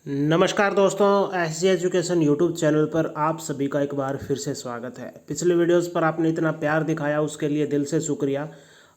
नमस्कार दोस्तों, S education YouTube channel पर आप सभी का एक बार फिर से स्वागत है। पिछले वीडियोस पर आपने इतना प्यार दिखाया, उसके लिए दिल से शुक्रिया।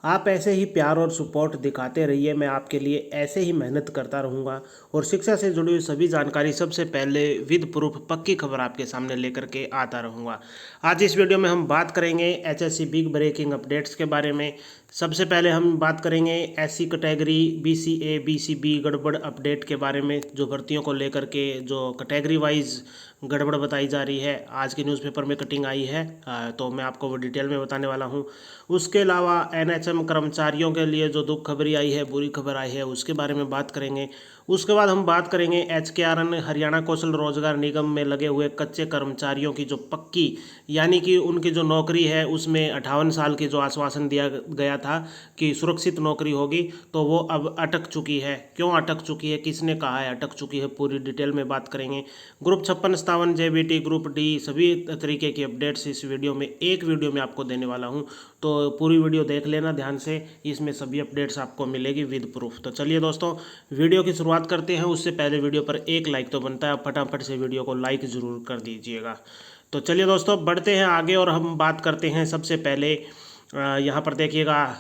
आप ऐसे ही प्यार और सपोर्ट दिखाते रहिए, मैं आपके लिए ऐसे ही मेहनत करता रहूँगा और शिक्षा से जुड़ी हुई सभी जानकारी सबसे पहले विद प्रूफ पक्की खबर आपके सामने लेकर के आता रहूँगा। आज इस वीडियो में हम बात करेंगे एचएससी बिग ब्रेकिंग अपडेट्स के बारे में। सबसे पहले हम बात करेंगे एससी कैटेगरी बीसीए बीसीबी गड़बड़ अपडेट के बारे में, जो भर्तियों को लेकर के जो कैटेगरी वाइज गड़बड़ बताई जा रही है। आज की न्यूज़पेपर में कटिंग आई है, तो मैं आपको वो डिटेल में बताने वाला हूँ। उसके अलावा एनएचएम कर्मचारियों के लिए जो दुख खबरी आई है, बुरी खबर आई है, उसके बारे में बात करेंगे। उसके बाद हम बात करेंगे एचकेआरएन हरियाणा कौशल रोजगार निगम में लगे हुए कच्चे कर्मचारियों की जो पक्की, यानी कि उनकी जो नौकरी है उसमें 58 साल की जो आश्वासन दिया गया था कि सुरक्षित नौकरी होगी, तो वो अब अटक चुकी है। क्यों अटक चुकी है, किसने कहा है अटक चुकी है, पूरी डिटेल में बात करेंगे। ग्रुप 5657 जेबीटी ग्रुप डी सभी तरीके की अपडेट्स इस वीडियो में, एक वीडियो में आपको देने वाला हूँ, तो पूरी वीडियो देख लेना ध्यान से। इसमें सभी अपडेट्स आपको मिलेगी विद प्रूफ। तो चलिए दोस्तों, वीडियो की शुरुआत करते हैं। उससे पहले वीडियो पर एक लाइक तो बनता है, फटाफट से वीडियो को लाइक ज़रूर कर दीजिएगा। तो चलिए दोस्तों, बढ़ते हैं आगे और हम बात करते हैं सबसे पहले यहाँ पर देखिएगा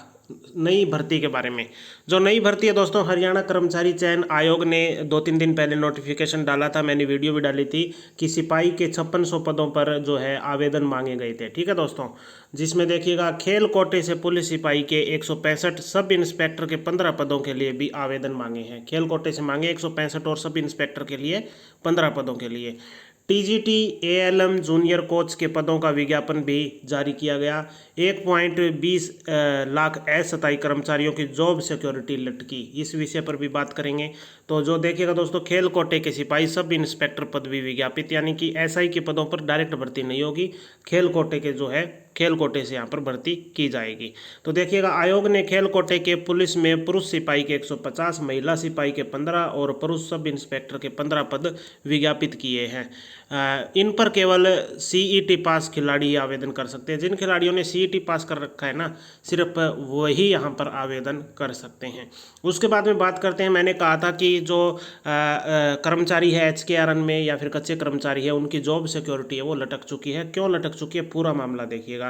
नई भर्ती के बारे में। जो नई भर्ती है दोस्तों, हरियाणा कर्मचारी चयन आयोग ने 2-3 दिन पहले नोटिफिकेशन डाला था, मैंने वीडियो भी डाली थी कि सिपाही के 5600 पदों पर जो है आवेदन मांगे गए थे। ठीक है दोस्तों, जिसमें देखिएगा खेल कोटे से पुलिस सिपाही के 165, सब इंस्पेक्टर के 15 पदों के लिए भी आवेदन मांगे हैं। खेल कोटे से मांगे 165 और सब इंस्पेक्टर के लिए 15 पदों के लिए। टीजीटी एएलएम जूनियर कोच के पदों का विज्ञापन भी जारी किया गया। 1.20 लाख अस्थायी कर्मचारियों की जॉब सिक्योरिटी लटकी, इस विषय पर भी बात करेंगे। तो जो देखिएगा दोस्तों, खेल कोटे के सिपाही सब इंस्पेक्टर पद भी विज्ञापित, यानी कि एसआई के पदों पर डायरेक्ट भर्ती नहीं होगी, खेल कोटे के जो है खेल कोटे से यहाँ पर भर्ती की जाएगी। तो देखिएगा, आयोग ने खेल कोटे के पुलिस में पुरुष सिपाही के 150, महिला सिपाही के 15 और पुरुष सब इंस्पेक्टर के 15 पद विज्ञापित किए हैं। इन पर केवल सीईटी पास खिलाड़ी ही आवेदन कर सकते हैं। जिन खिलाड़ियों ने सीईटी पास कर रखा है ना, सिर्फ वही यहाँ पर आवेदन कर सकते हैं। उसके बाद में बात करते हैं, मैंने कहा था कि जो कर्मचारी है एचकेआरएन में या फिर कच्चे कर्मचारी है, उनकी जॉब सिक्योरिटी है वो लटक चुकी है। क्यों लटक चुकी है, पूरा मामला देखिएगा।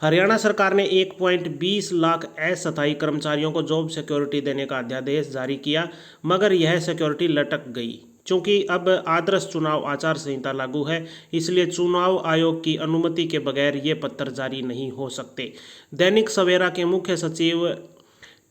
हरियाणा सरकार ने 1.20 लाख अस्थायी कर्मचारियों को जॉब सिक्योरिटी देने का अध्यादेश जारी किया, मगर यह सिक्योरिटी लटक गई। चूंकि अब आदर्श चुनाव आचार संहिता लागू है, इसलिए चुनाव आयोग की अनुमति के बगैर ये पत्र जारी नहीं हो सकते। दैनिक सवेरा के मुख्य सचिव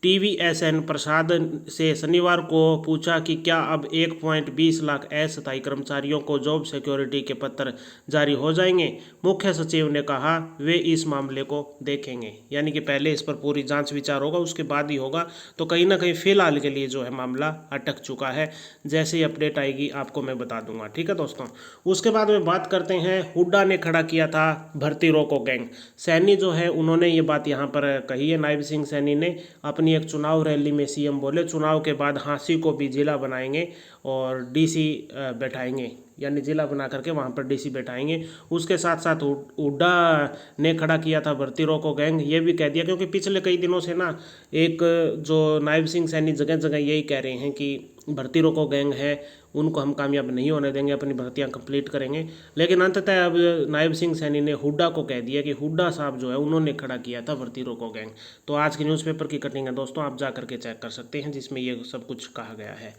टीवीएसएन प्रसाद से शनिवार को पूछा कि क्या अब 1.20 लाख अस्थायी कर्मचारियों को जॉब सिक्योरिटी के पत्र जारी हो जाएंगे। मुख्य सचिव ने कहा वे इस मामले को देखेंगे, यानी कि पहले इस पर पूरी जांच विचार होगा, उसके बाद ही होगा। तो कहीं ना कहीं फिलहाल के लिए जो है मामला अटक चुका है। जैसे ही अपडेट आएगी आपको मैं बता दूंगा। ठीक है दोस्तों, उसके बाद में बात करते हैं, हुड्डा ने खड़ा किया था भर्ती रोको गैंग। सैनी जो है उन्होंने ये बात यहाँ पर कही है, नायब सिंह सैनी ने अपनी एक चुनाव रैली में सीएम बोले चुनाव के बाद हाँसी को भी जिला बनाएंगे और डीसी बैठाएंगे, यानी जिला बना करके वहाँ पर डीसी बैठाएंगे। उसके साथ साथ हुड्डा ने खड़ा किया था भर्ती रोको गैंग, ये भी कह दिया, क्योंकि पिछले कई दिनों से ना एक जो नायब सिंह सैनी जगह जगह यही कह रहे हैं कि भर्ती रोको गैंग है, उनको हम कामयाब नहीं होने देंगे, अपनी भर्तियां कंप्लीट करेंगे। लेकिन अंततः अब नायब सिंह सैनी ने हुड्डा को कह दिया कि हुड्डा साहब जो है उन्होंने खड़ा किया था भर्ती रोको गैंग। तो आज की न्यूज़पेपर की कटिंग है दोस्तों, आप जा करके चेक कर सकते हैं, जिसमें ये सब कुछ कहा गया है।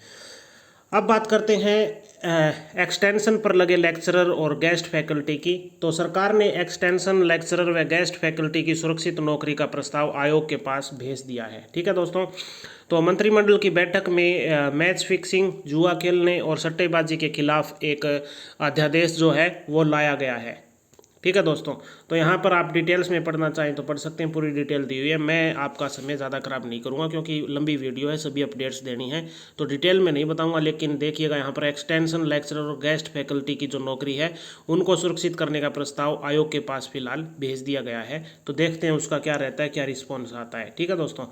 अब बात करते हैं एक्सटेंशन पर लगे लेक्चरर और गेस्ट फैकल्टी की। तो सरकार ने एक्सटेंशन लेक्चरर व गेस्ट फैकल्टी की सुरक्षित नौकरी का प्रस्ताव आयोग के पास भेज दिया है। ठीक है दोस्तों, तो मंत्रिमंडल की बैठक में मैच फिक्सिंग, जुआ खेलने और सट्टेबाजी के खिलाफ एक अध्यादेश जो है वो लाया गया है। ठीक है दोस्तों, तो यहाँ पर आप डिटेल्स में पढ़ना चाहें तो पढ़ सकते हैं, पूरी डिटेल दी हुई है। मैं आपका समय ज़्यादा खराब नहीं करूँगा क्योंकि लंबी वीडियो है, सभी अपडेट्स देनी है, तो डिटेल में नहीं बताऊँगा। लेकिन देखिएगा, यहाँ पर एक्सटेंशन लेक्चरर और गेस्ट फैकल्टी की जो नौकरी है उनको सुरक्षित करने का प्रस्ताव आयोग के पास फिलहाल भेज दिया गया है। तो देखते हैं उसका क्या रहता है, क्या रिस्पॉन्स आता है। ठीक है दोस्तों,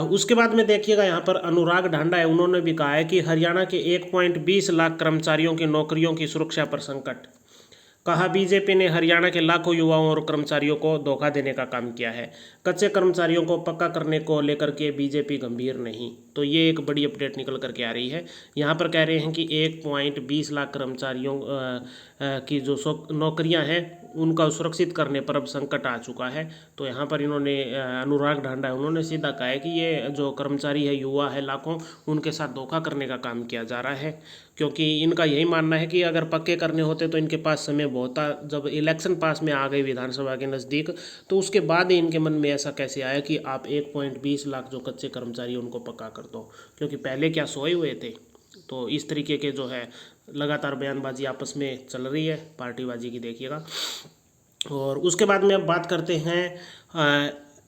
उसके बाद में देखिएगा, यहाँ पर अनुराग ढांडा है, उन्होंने भी कहा है कि हरियाणा के 1.20 लाख कर्मचारियों की नौकरियों की सुरक्षा पर संकट। कहा बीजेपी ने हरियाणा के लाखों युवाओं और कर्मचारियों को धोखा देने का काम किया है। कच्चे कर्मचारियों को पक्का करने को लेकर के बीजेपी गंभीर नहीं। तो ये एक बड़ी अपडेट निकल करके आ रही है। यहाँ पर कह रहे हैं कि 1.20 लाख कर्मचारियों की जो नौकरियां हैं उनका सुरक्षित करने पर अब संकट आ चुका है। तो यहाँ पर इन्होंने अनुराग ढांडा उन्होंने सीधा कहा है कि ये जो कर्मचारी है, युवा है लाखों, उनके साथ धोखा करने का काम किया जा रहा है। क्योंकि इनका यही मानना है कि अगर पक्के करने होते तो इनके पास समय बहुत था। जब इलेक्शन पास में आ गई विधानसभा के नज़दीक, तो उसके बाद ही इनके मन में ऐसा कैसे आया कि आप 1.20 लाख जो कच्चे कर्मचारी उनको पक्का कर दो, क्योंकि पहले क्या सोए हुए थे। तो इस तरीके के जो है लगातार बयानबाजी आपस में चल रही है, पार्टीबाजी की देखिएगा। और उसके बाद में अब बात करते हैं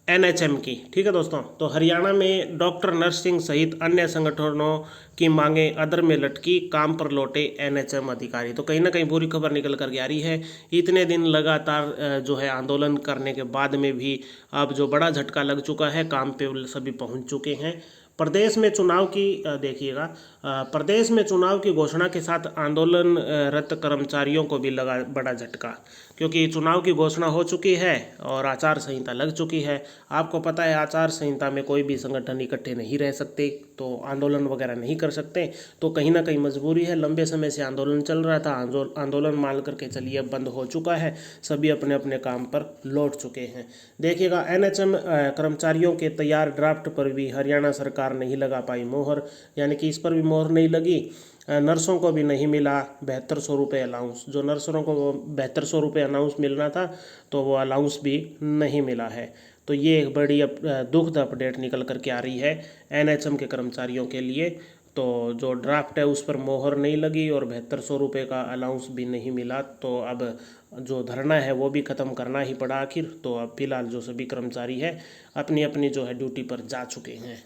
NHM की। ठीक है दोस्तों, तो हरियाणा में डॉक्टर, नर्सिंग सहित अन्य संगठनों की मांगें अधर में लटकी, काम पर लौटे NHM अधिकारी। तो कहीं ना कहीं बुरी खबर निकल कर के आ रही है। इतने दिन लगातार जो है आंदोलन करने के बाद में भी अब जो बड़ा झटका लग चुका है, काम पे सभी पहुंच चुके हैं। प्रदेश में चुनाव की देखिएगा, प्रदेश में चुनाव की घोषणा के साथ आंदोलन रत कर्मचारियों को भी लगा बड़ा झटका, क्योंकि चुनाव की घोषणा हो चुकी है और आचार संहिता लग चुकी है। आपको पता है आचार संहिता में कोई भी संगठन इकट्ठे नहीं रह सकते, तो आंदोलन वगैरह नहीं कर सकते। तो कहीं ना कहीं मजबूरी है। लंबे समय से आंदोलन चल रहा था, आंदोलन मान करके चलिए अब बंद हो चुका है, सभी अपने अपने काम पर लौट चुके हैं। देखिएगा, NHM कर्मचारियों के तैयार ड्राफ्ट पर भी हरियाणा सरकार नहीं लगा पाई मोहर, यानी कि इस पर भी मोहर नहीं लगी। नर्सों को भी नहीं मिला 7200 रुपये अलाउंस। जो नर्सों को 7200 रुपये अलाउंस मिलना था, तो वो अलाउंस भी नहीं मिला है। तो ये एक बड़ी दुखद अपडेट निकल करके आ रही है NHM के कर्मचारियों के लिए। तो जो ड्राफ्ट है उस पर मोहर नहीं लगी और 7200 रुपये का अलाउंस भी नहीं मिला। तो अब जो धरना है वो भी ख़त्म करना ही पड़ा आखिर। तो अब फिलहाल जो सभी कर्मचारी है अपनी अपनी जो है ड्यूटी पर जा चुके हैं।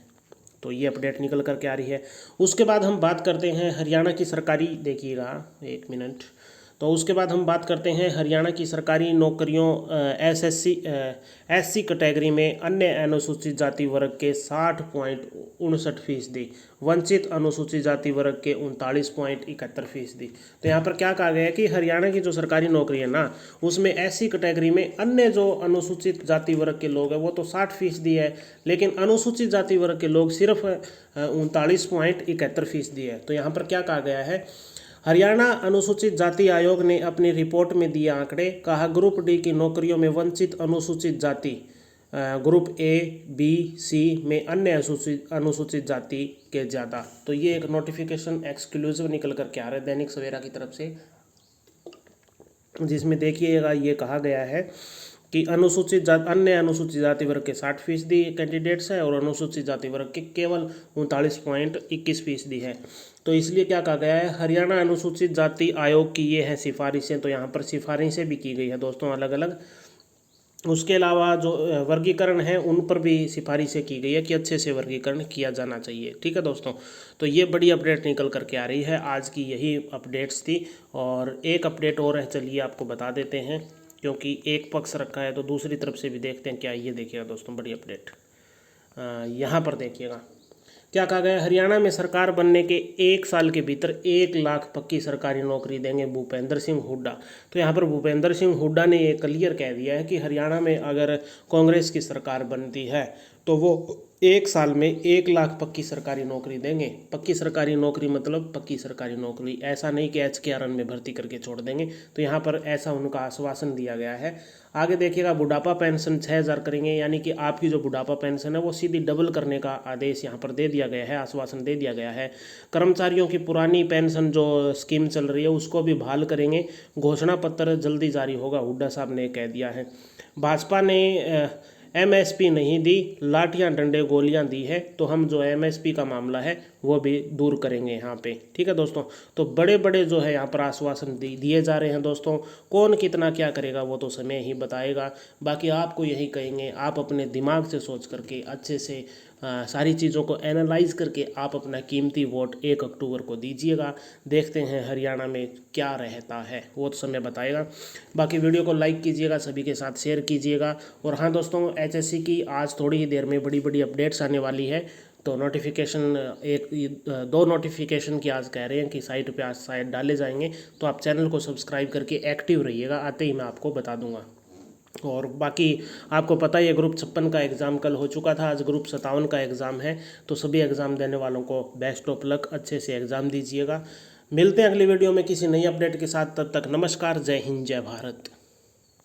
तो ये अपडेट निकल करके आ रही है। उसके बाद हम बात करते हैं हरियाणा की सरकारी, देखिएगा एक मिनट। तो उसके बाद हम बात करते हैं हरियाणा की सरकारी नौकरियों SC कैटेगरी में अन्य अनुसूचित जाति वर्ग के 60.59%, वंचित अनुसूचित जाति वर्ग के 39.71%। तो यहाँ पर क्या कहा गया है कि हरियाणा की जो सरकारी नौकरी है ना, उसमें SC कैटेगरी में अन्य जो अनुसूचित जाति वर्ग के लोग हैं वो तो 60% है, लेकिन अनुसूचित जाति वर्ग के लोग सिर्फ 39.71% है। तो यहाँ पर क्या कहा गया है, हरियाणा अनुसूचित जाति आयोग ने अपनी रिपोर्ट में दिए आंकड़े। कहा ग्रुप डी की नौकरियों में वंचित अनुसूचित जाति, ग्रुप A, B, C में अन्य अनुसूचित जाति के ज़्यादा। तो ये एक नोटिफिकेशन एक्सक्लूसिव निकल करके आ रहा है दैनिक सवेरा की तरफ से, जिसमें देखिएगा ये कहा गया है कि अन्य अनुसूचित जाति वर्ग के 60% कैंडिडेट्स हैं और अनुसूचित जाति वर्ग के केवल 39.21% है। तो इसलिए क्या कहा गया है, हरियाणा अनुसूचित जाति आयोग की ये हैं सिफारिशें। तो यहाँ पर सिफारिशें भी की गई है दोस्तों अलग अलग। उसके अलावा जो वर्गीकरण है उन पर भी सिफारिशें की गई है कि अच्छे से वर्गीकरण किया जाना चाहिए। ठीक है दोस्तों, तो ये बड़ी अपडेट निकल करके आ रही है। आज की यही अपडेट्स थी। और एक अपडेट और है, चलिए आपको बता देते हैं, क्योंकि एक पक्ष रखा है तो दूसरी तरफ से भी देखते हैं क्या। ये देखिएगा दोस्तों बड़ी अपडेट, यहाँ पर देखिएगा क्या कहा गया, हरियाणा में सरकार बनने के 1 साल के भीतर 1 लाख पक्की सरकारी नौकरी देंगे भूपेंद्र सिंह हुड्डा। तो यहाँ पर भूपेंद्र सिंह हुड्डा ने ये क्लियर कह दिया है कि हरियाणा में अगर कांग्रेस की सरकार बनती है तो वो 1 साल में 1 लाख पक्की सरकारी नौकरी देंगे। पक्की सरकारी नौकरी मतलब पक्की सरकारी नौकरी, ऐसा नहीं कि HKRN में भर्ती करके छोड़ देंगे। तो यहाँ पर ऐसा उनका आश्वासन दिया गया है। आगे देखिएगा, बुढ़ापा पेंशन 6000 करेंगे, यानी कि आपकी जो बुढ़ापा पेंशन है वो सीधी डबल करने का आदेश यहाँ पर दे दिया गया है, आश्वासन दे दिया गया है। कर्मचारियों की पुरानी पेंशन जो स्कीम चल रही है उसको भी बहाल करेंगे। घोषणा पत्र जल्दी जारी होगा, हुड्डा साहब ने कह दिया है। भाजपा ने MSP नहीं दी, लाठियां डंडे गोलियां दी है। तो हम जो MSP का मामला है वो भी दूर करेंगे यहाँ पे। ठीक है दोस्तों, तो बड़े बड़े जो है यहाँ पर आश्वासन दिए जा रहे हैं दोस्तों। कौन कितना क्या करेगा वो तो समय ही बताएगा। बाकी आपको यही कहेंगे, आप अपने दिमाग से सोच करके अच्छे से सारी चीज़ों को एनालाइज करके आप अपना कीमती वोट 1 अक्टूबर को दीजिएगा। देखते हैं हरियाणा में क्या रहता है, वो तो समय बताएगा। बाकी वीडियो को लाइक कीजिएगा, सभी के साथ शेयर कीजिएगा। और हाँ दोस्तों, HSC की आज थोड़ी ही देर में बड़ी बड़ी अपडेट्स आने वाली है। तो नोटिफिकेशन दो नोटिफिकेशन की आज कह रहे हैं कि साइट पे आज शायद डाले जाएंगे, तो आप चैनल को सब्सक्राइब करके एक्टिव रहिएगा, आते ही मैं आपको बता दूंगा। और बाकी आपको पता ही है ग्रुप 56 का एग्ज़ाम कल हो चुका था, आज ग्रुप 57 का एग्ज़ाम है। तो सभी एग्ज़ाम देने वालों को बेस्ट ऑफ लक, अच्छे से एग्ज़ाम दीजिएगा। मिलते हैं अगली वीडियो में किसी नई अपडेट के साथ, तब तक नमस्कार, जय हिंद, जय भारत।